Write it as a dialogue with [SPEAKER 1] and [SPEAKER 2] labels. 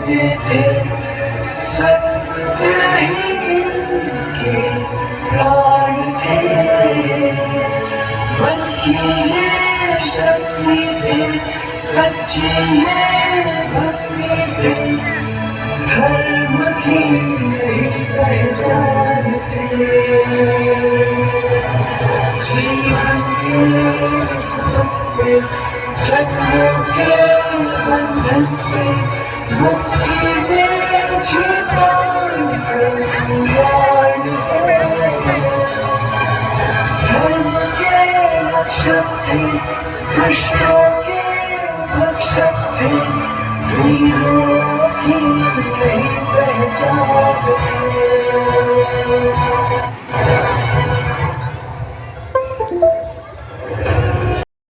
[SPEAKER 1] करते थे सत्य ही इनके प्राण थे। मन की ये शक्ति थी, सच्ची ये भक्ति थी, धर्म की यही पहचान थी। जीवन के इस पथ पे जन्मों के बंधन से मुक्ति में छिपा कल्याण है। धर्म के रक्षक थे, दुष्टों के भक्षक थे, वीरों की यही पहचान है।